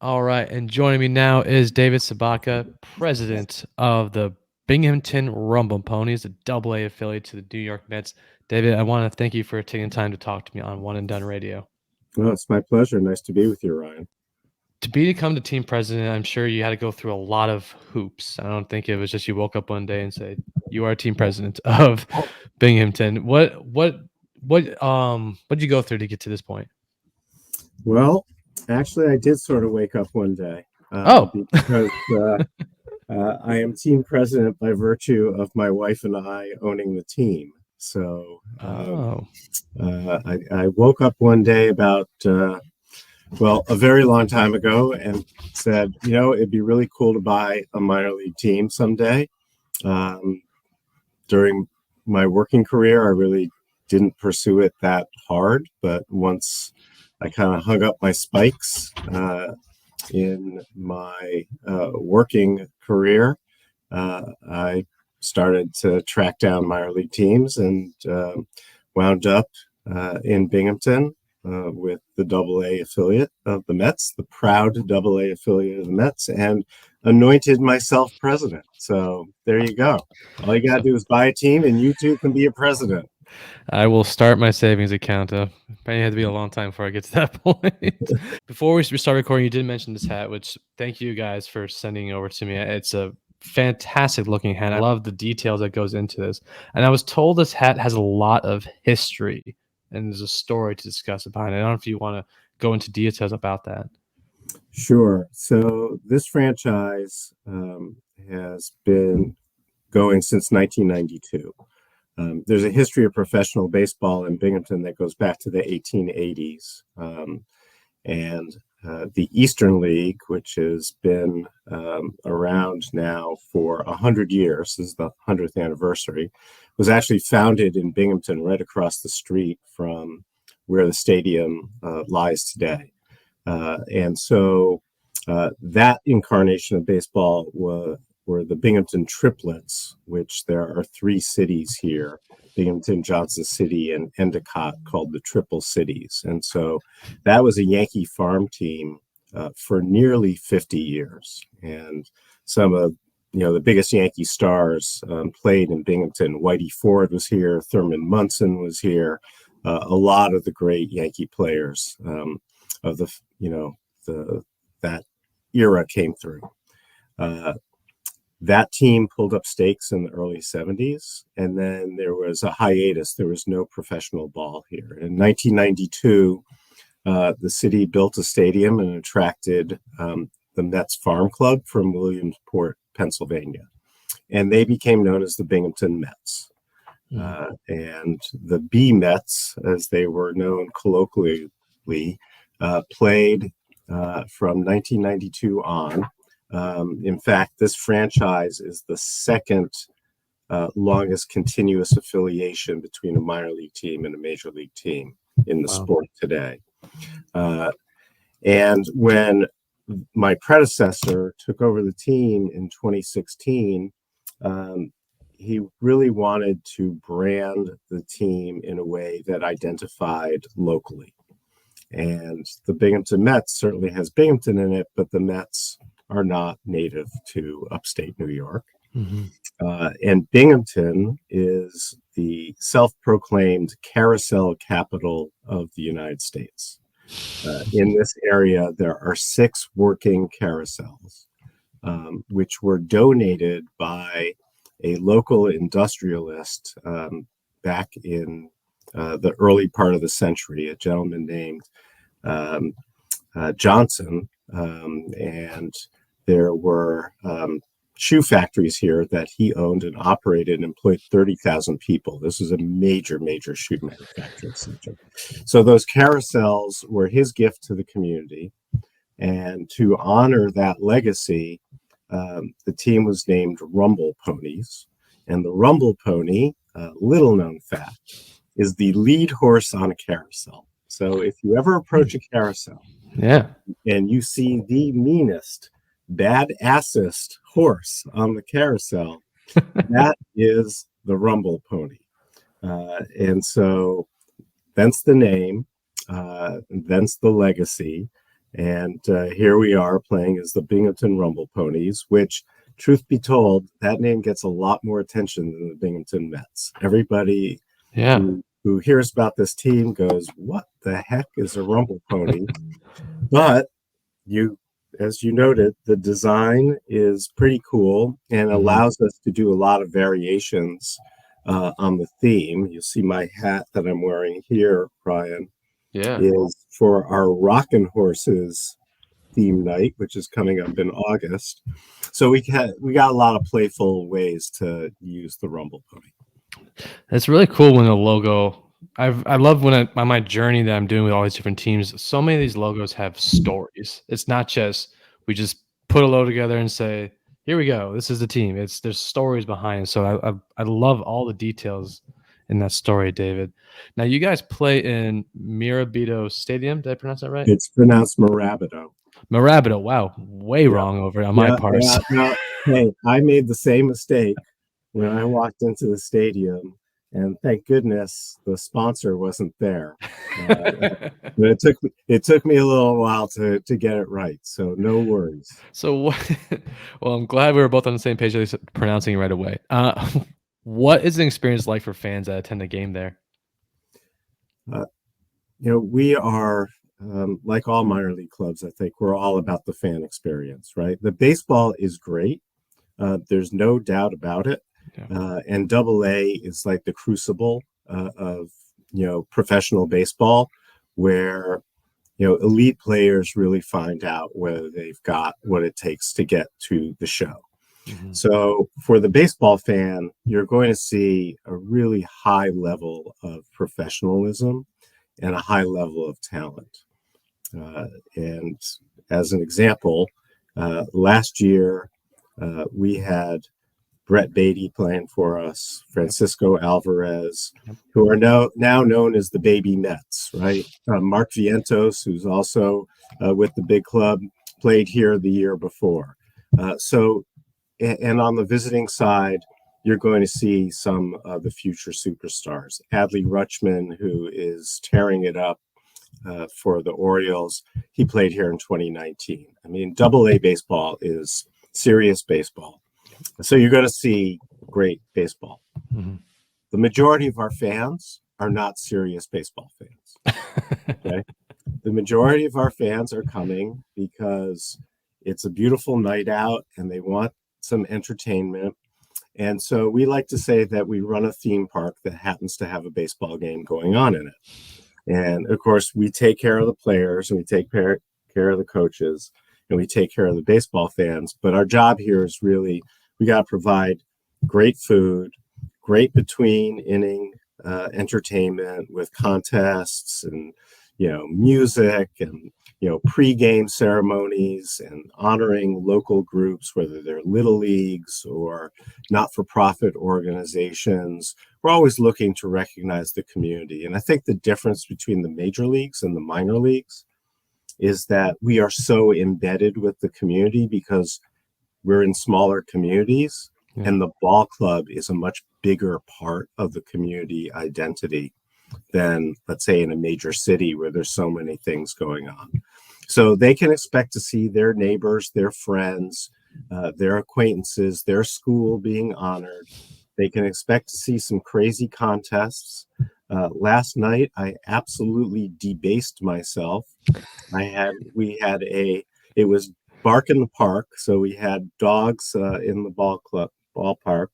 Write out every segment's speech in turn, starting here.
All right, and joining me now is David Sabaka, president of the Binghamton Rumble Ponies, a AA affiliate to the New York Mets. David, I want to thank you for taking time to talk to me on One and Done Radio. Well, it's my pleasure. Nice to be with you, Ryan. To become the team president, I'm sure you had to go through a lot of hoops. I don't think it was just you woke up one day and said, "You are team president of Binghamton." What did you go through to get to this point? Well, actually, I did sort of wake up one day because I am team president by virtue of my wife and I owning the team. So I woke up one day about, a very long time ago and said, it'd be really cool to buy a minor league team someday. During my working career, I really didn't pursue it that hard, but once I kind of hung up my spikes in my working career, I started to track down minor league teams and wound up in Binghamton with the AA affiliate of the Mets, the proud AA affiliate of the Mets, and anointed myself president. So there you go. All you got to do is buy a team and you too can be a president. I will start my savings account. It had to be a long time before I get to that point. Before we start recording, you did mention this hat, which thank you guys for sending over to me. It's a fantastic looking hat. I love the details that goes into this. And I was told this hat has a lot of history and there's a story to discuss behind it. I don't know if you want to go into details about that. Sure. So this franchise has been going since 1992. There's a history of professional baseball in Binghamton that goes back to the 1880s. And the Eastern League, which has been around now for 100 years, this is the 100th anniversary, was actually founded in Binghamton right across the street from where the stadium lies today. And so that incarnation of baseball were the Binghamton triplets, which there are three cities here, Binghamton, Johnson City, and Endicott, called the Triple Cities. And so that was a Yankee farm team for nearly 50 years. And some of the biggest Yankee stars played in Binghamton. Whitey Ford was here, Thurman Munson was here, a lot of the great Yankee players of that era came through. That team pulled up stakes in the early 70s, and then there was a hiatus. There was no professional ball here. In 1992, the city built a stadium and attracted the Mets Farm Club from Williamsport, Pennsylvania, and they became known as the Binghamton Mets. And the B Mets, as they were known colloquially, played from 1992 on. In fact, this franchise is the second longest continuous affiliation between a minor league team and a major league team in the sport today. And when my predecessor took over the team in 2016, he really wanted to brand the team in a way that identified locally. And the Binghamton Mets certainly has Binghamton in it, but the Mets are not native to upstate New York. And Binghamton is the self-proclaimed carousel capital of the United States. In this area, there are 6 working carousels, which were donated by a local industrialist back in the early part of the century, a gentleman named Johnson. And there were shoe factories here that he owned and operated and employed 30,000 people. This was a major, major shoe manufacturing center. So those carousels were his gift to the community. And to honor that legacy, the team was named Rumble Ponies. And the Rumble Pony, little known fact, is the lead horse on a carousel. So if you ever approach a carousel and you see the meanest, badassest horse on the carousel, that is the Rumble Pony. And so thence the name, thence the legacy. And here we are playing as the Binghamton Rumble Ponies, which, truth be told, that name gets a lot more attention than the Binghamton Mets. Everybody Yeah. who hears about this team goes, "What the heck is a Rumble Pony?" But as you noted, the design is pretty cool and allows us to do a lot of variations on the theme. You see my hat that I'm wearing here, Brian, Yeah. is for our Rockin' Horses theme night, which is coming up in August. So we got a lot of playful ways to use the Rumble Pony. It's really cool when a logo. I love when on my journey that I'm doing with all these different teams. So many of these logos have stories. It's not just we just put a logo together and say, "Here we go. This is the team." There's stories behind it. So I love all the details in that story, David. Now you guys play in Mirabito Stadium. Did I pronounce that right? It's pronounced Marabito. Marabito. Wow, way Yeah. wrong over on my part. Yeah. No, hey, I made the same mistake when I walked into the stadium, and thank goodness the sponsor wasn't there. But it took me a little while to get it right, so no worries. So what? Well, I'm glad we were both on the same page, at least pronouncing it right away. What is the experience like for fans that attend a game there? Uh, we are like all minor league clubs. I think we're all about the fan experience, right? The baseball is great. There's no doubt about it. Yeah. And Double A is like the crucible of professional baseball, where elite players really find out whether they've got what it takes to get to the show. So for the baseball fan, you're going to see a really high level of professionalism and a high level of talent. And as an example, last year we had Brett Beatty playing for us, Francisco Alvarez, who are now known as the Baby Mets, right? Mark Vientos, who's also with the big club, played here the year before. And on the visiting side, you're going to see some of the future superstars. Adley Rutschman, who is tearing it up for the Orioles, he played here in 2019. I mean, Double A baseball is serious baseball. So you're going to see great baseball. The majority of our fans are not serious baseball fans. Okay? The majority of our fans are coming because it's a beautiful night out and they want some entertainment. And so we like to say that we run a theme park that happens to have a baseball game going on in it. And of course, we take care of the players and we take care of the coaches and we take care of the baseball fans. But our job here is really, we got to provide great food, great between inning entertainment with contests and music and pre-game ceremonies and honoring local groups, whether they're little leagues or not-for-profit organizations. We're always looking to recognize the community. And I think the difference between the major leagues and the minor leagues is that we are so embedded with the community because we're in smaller communities, and the ball club is a much bigger part of the community identity than, let's say, in a major city where there's so many things going on. So they can expect to see their neighbors, their friends, their acquaintances, their school being honored. They can expect to see some crazy contests. Last night, I absolutely debased myself. It was Bark in the Park. So we had dogs in the ballpark.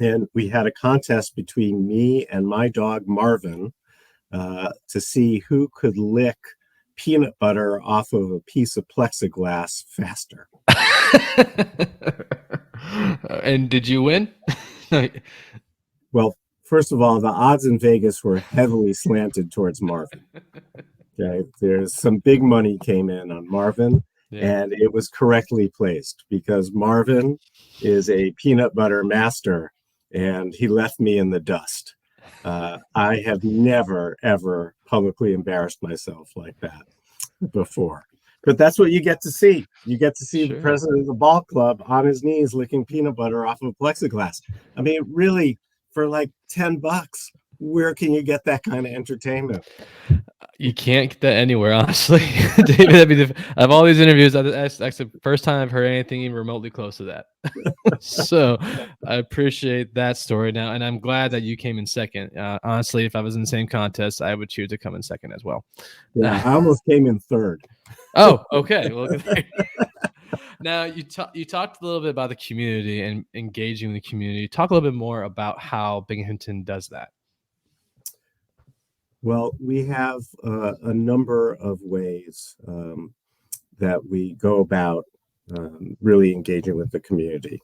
And we had a contest between me and my dog, Marvin, to see who could lick peanut butter off of a piece of plexiglass faster. And did you win? Well, first of all, the odds in Vegas were heavily slanted towards Marvin. Okay, there's some big money came in on Marvin, and it was correctly placed because Marvin is a peanut butter master, and he left me in the dust. I have never, ever publicly embarrassed myself like that before. But that's what you get to see. You get to see the president of the ball club on his knees licking peanut butter off of plexiglass. I mean, really, for like $10. where can you get that kind of entertainment? You can't get that anywhere, honestly. David, I mean, of all these interviews, that's the first time I've heard anything even remotely close to that. So I appreciate that story now, and I'm glad that you came in second. Honestly, if I was in the same contest, I would choose to come in second as well. Yeah, I almost came in third. Oh, okay. Well, now you talked a little bit about the community and engaging the community. Talk a little bit more about how Binghamton does that. Well, we have a number of ways that we go about really engaging with the community.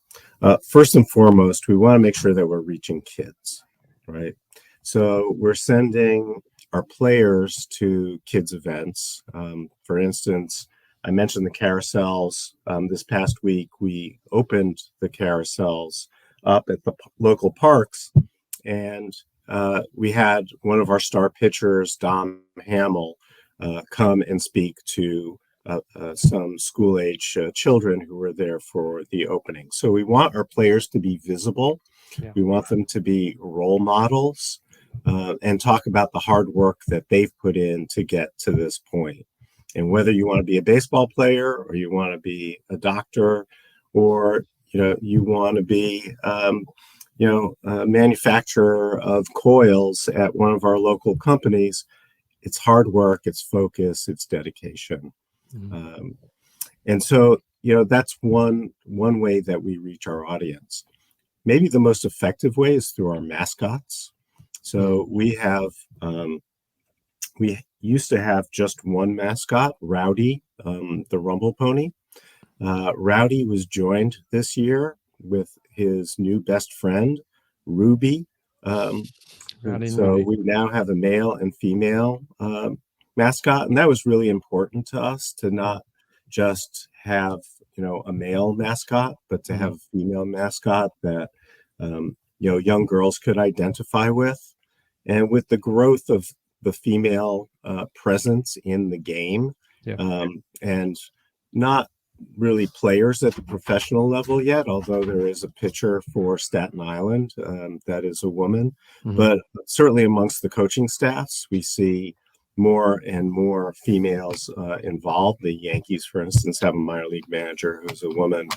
First and foremost, we want to make sure that we're reaching kids, right? So we're sending our players to kids events. For instance, I mentioned the carousels. This past week, we opened the carousels up at the local parks, and we had one of our star pitchers, Dom Hamill, come and speak to some school-age children who were there for the opening. So we want our players to be visible. Yeah. We want them to be role models and talk about the hard work that they've put in to get to this point. And whether you want to be a baseball player or you want to be a doctor or you want to be a manufacturer of coils at one of our local companies, it's hard work, it's focus, it's dedication. Mm-hmm. And so, that's one way that we reach our audience. Maybe the most effective way is through our mascots. So we used to have just one mascot, Rowdy, the Rumble Pony. Rowdy was joined this year with his new best friend, Ruby. So we now have a male and female mascot, and that was really important to us to not just have a male mascot, but to have a female mascot that young girls could identify with. And with the growth of the female presence in the game, and not really players at the professional level yet, although there is a pitcher for Staten Island that is a woman. Mm-hmm. But certainly amongst the coaching staffs, we see more and more females involved. The Yankees, for instance, have a minor league manager who's a woman.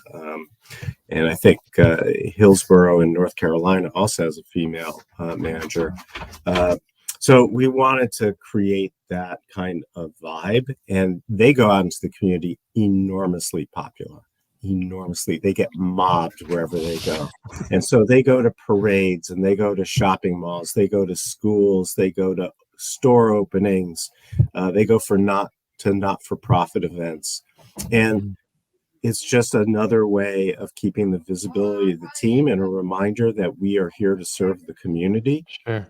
And I think Hillsborough in North Carolina also has a female manager. So we wanted to create that kind of vibe, and they go out into the community enormously popular. They get mobbed wherever they go. And so they go to parades and they go to shopping malls, they go to schools, they go to store openings, they go for not-for-profit events. And it's just another way of keeping the visibility of the team and a reminder that we are here to serve the community. Sure.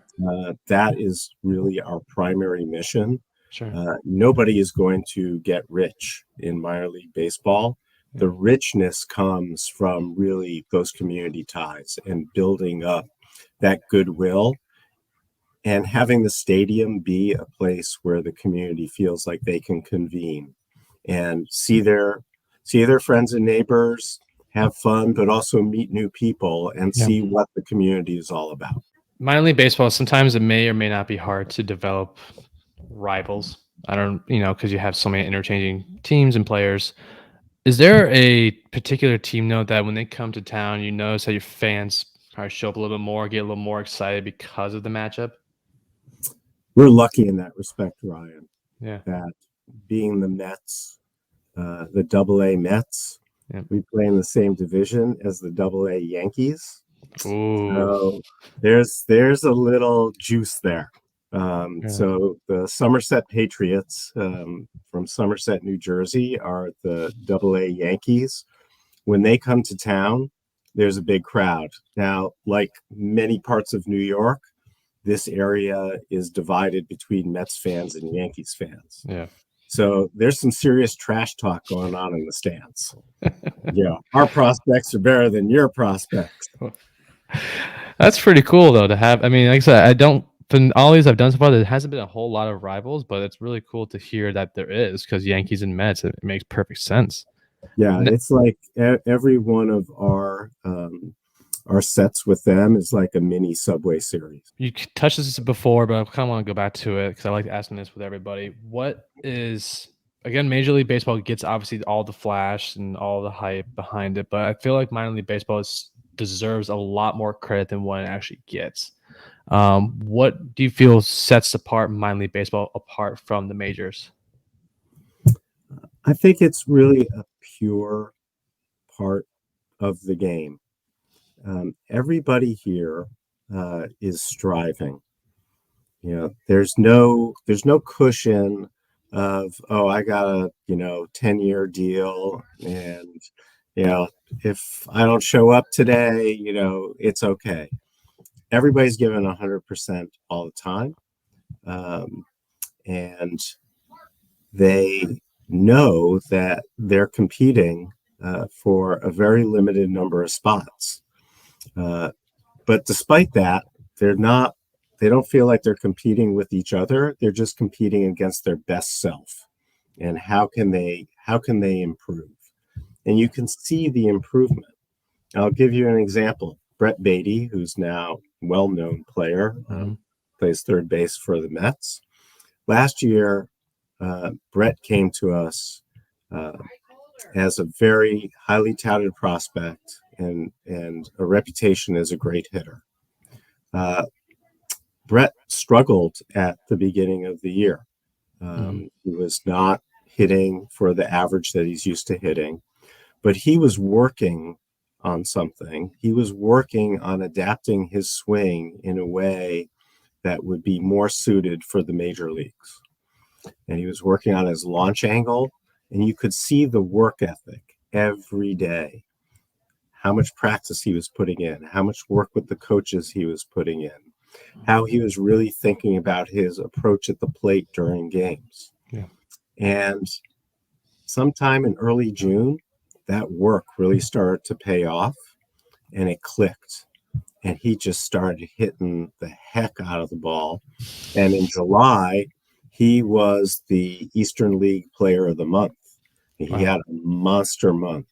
That is really our primary mission. Sure. Nobody is going to get rich in minor league baseball. The richness comes from really those community ties and building up that goodwill and having the stadium be a place where the community feels like they can convene and see their friends and neighbors, have fun, but also meet new people and see what the community is all about. Minor league baseball, sometimes it may or may not be hard to develop rivals. I don't, because you have so many interchanging teams and players. Is there a particular team, though, that when they come to town, you notice that your fans probably show up a little bit more, get a little more excited because of the matchup? We're lucky in that respect, Ryan. Yeah. That being the Mets, the AA Mets, we play in the same division as the AA Yankees. Ooh. So there's a little juice there. So the Somerset Patriots from Somerset, New Jersey are the AA Yankees. When they come to town, there's a big crowd. Now, like many parts of New York, this area is divided between Mets fans and Yankees fans. Yeah. So there's some serious trash talk going on in the stands. Our prospects are better than your prospects. That's pretty cool, though, to have. I mean, like I said, from all these I've done so far, there hasn't been a whole lot of rivals, but it's really cool to hear that there is, because Yankees and Mets, it makes perfect sense. Yeah, it's like every one of our our sets with them is like a mini Subway series. You touched this before, but I kind of want to go back to it because I like asking this with everybody. What is, again, Major League Baseball gets obviously all the flash and all the hype behind it, but I feel like minor league baseball deserves a lot more credit than what it actually gets. What do you feel sets apart minor league baseball apart from the majors? I think it's really a pure part of the game. Everybody here is striving. There's no cushion of, oh, I got a 10-year deal, and if I don't show up today, it's okay. Everybody's given 100% all the time, and they know that they're competing for a very limited number of spots. But despite that, they don't feel like they're competing with each other. They're just competing against their best self. And how can they improve? And you can see the improvement. I'll give you an example. Brett Beatty, who's now a well-known player, plays third base for the Mets. Last year, Brett came to us as a very highly touted prospect and a reputation as a great hitter. Brett struggled at the beginning of the year. He was not hitting for the average that he's used to hitting, but he was working on something. He was working on adapting his swing in a way that would be more suited for the major leagues. And he was working on his launch angle, and you could see the work ethic every day, how much practice he was putting in, how much work with the coaches he was putting in, how he was really thinking about his approach at the plate during games. Yeah. And sometime in early June, that work really started to pay off, and it clicked. And he just started hitting the heck out of the ball. And in July, he was the Eastern League Player of the Month. He had a monster month.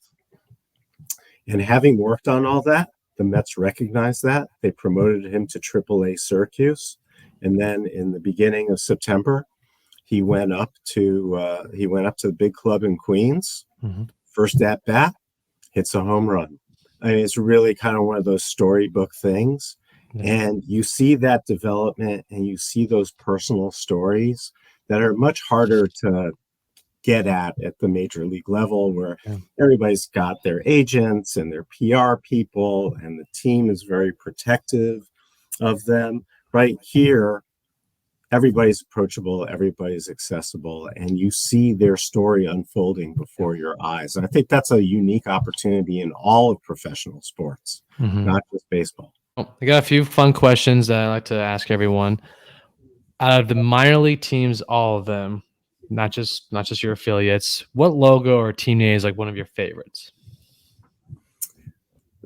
And having worked on all that, the Mets recognized that. They promoted him to AAA Syracuse. And then in the beginning of September, he went up to the big club in Queens. First at bat, hits a home run. I mean, it's really kind of one of those storybook things. And you see that development, and you see those personal stories that are much harder to get at the major league level, where everybody's got their agents and their PR people, and the team is very protective of them. Right here, everybody's approachable, everybody's accessible, and you see their story unfolding before your eyes. And I think that's a unique opportunity in all of professional sports, not just baseball. I got a few fun questions that I like to ask everyone. Out of the minor league teams, all of them, not just your affiliates, what logo or team name is like one of your favorites?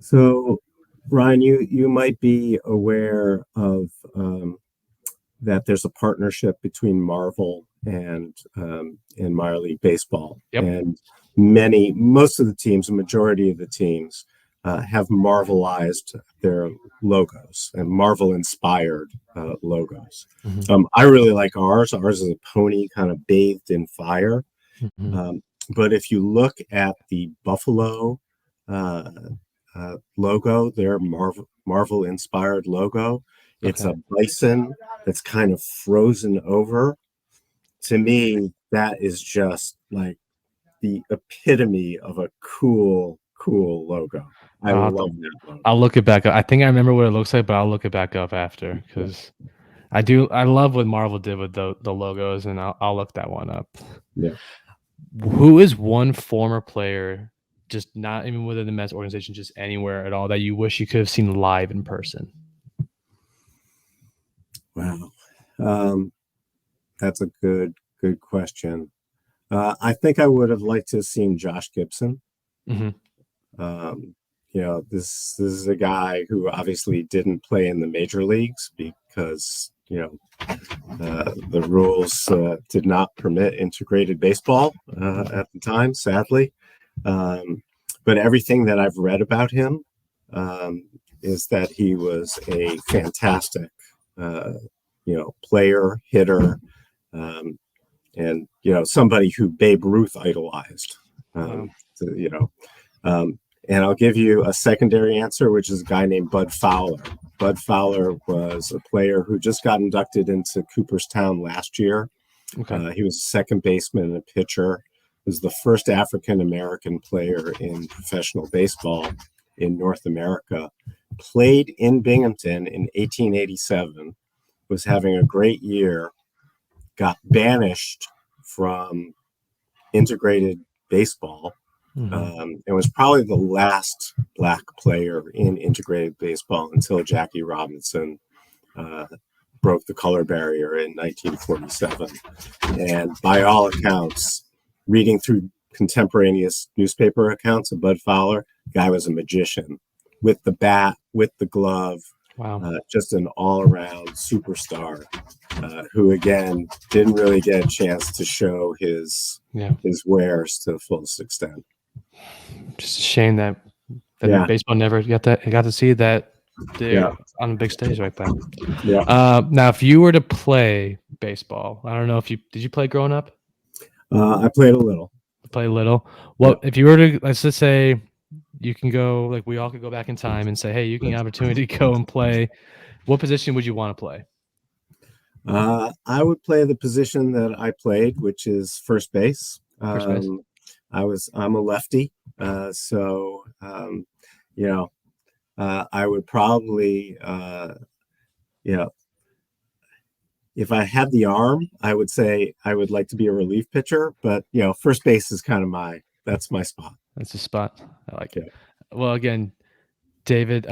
So, Ryan, you might be aware of that there's a partnership between Marvel and minor league baseball. And most of the teams, the majority of the teams, have Marvelized their logos and Marvel-inspired logos. I really like ours. Ours is a pony kind of bathed in fire. But if you look at the Buffalo logo, their Marvel-inspired logo, it's a bison that's kind of frozen over. To me, that is just like the epitome of a cool logo. I love that logo. I'll look it back up. I think I remember what it looks like, but I'll look it back up after, because I love what Marvel did with the logos, and I'll look that one up. Yeah. Who is one former player, just not even within the Mets organization, just anywhere at all, that you wish you could have seen live in person? Wow. That's a good question. I think I would have liked to have seen Josh Gibson. This is a guy who obviously didn't play in the major leagues because the rules did not permit integrated baseball at the time, sadly. But everything that I've read about him, is that he was a fantastic, player, hitter, and somebody who Babe Ruth idolized. Wow. And I'll give you a secondary answer, which is a guy named Bud Fowler. Bud Fowler was a player who just got inducted into Cooperstown last year. Okay. He was a second baseman and a pitcher. Was the first African-American player in professional baseball in North America. Played in Binghamton in 1887, was having a great year, got banished from integrated baseball, and was probably the last Black player in integrated baseball until Jackie Robinson broke the color barrier in 1947. And by all accounts, reading through contemporaneous newspaper accounts of Bud Fowler, the guy was a magician with the bat, with the glove. Wow. Just an all-around superstar who, again, didn't really get a chance to show his wares to the fullest extent. Just a shame that baseball never got to see that on a big stage like that. Now, if you were to play baseball, I don't know if did you play growing up? I played a little. Well, if you were to, let's just say you can go, like we all could go back in time and say, hey, you can get an opportunity to go and play. What position would you want to play? I would play the position that I played, which is first base. I'm a lefty, so I would probably, if I had the arm, I would say I would like to be a relief pitcher, but first base is kind of that's my spot. That's a spot. I like it. Well, again, David,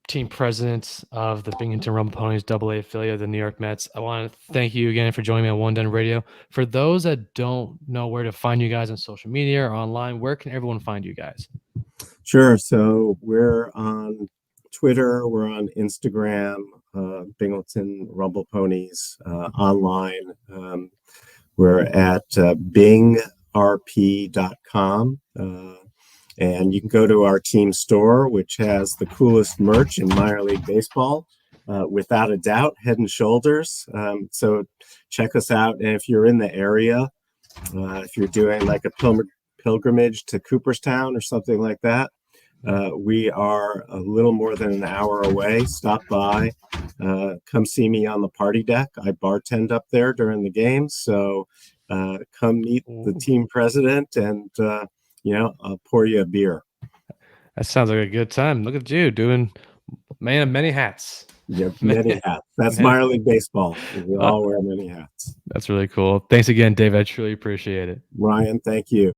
team president of the Binghamton Rumble Ponies AA affiliate of the New York Mets. I want to thank you again for joining me on One Dunne Radio. For those that don't know where to find you guys on social media or online, where can everyone find you guys? Sure. So we're on Twitter, we're on Instagram, Binghamton Rumble Ponies, online. We're at bingrp.com. And you can go to our team store, which has the coolest merch in minor league baseball, without a doubt, Head and Shoulders. So check us out. And if you're in the area, if you're doing like a pilgrimage to Cooperstown or something like that, we are a little more than an hour away. Stop by, come see me on the party deck. I bartend up there during the games. So come meet the team president and, I'll pour you a beer. That sounds like a good time. Look at you doing man of many hats. Yep, many hats. That's minor league baseball. We all wear many hats. That's really cool. Thanks again, Dave. I truly appreciate it. Ryan, thank you.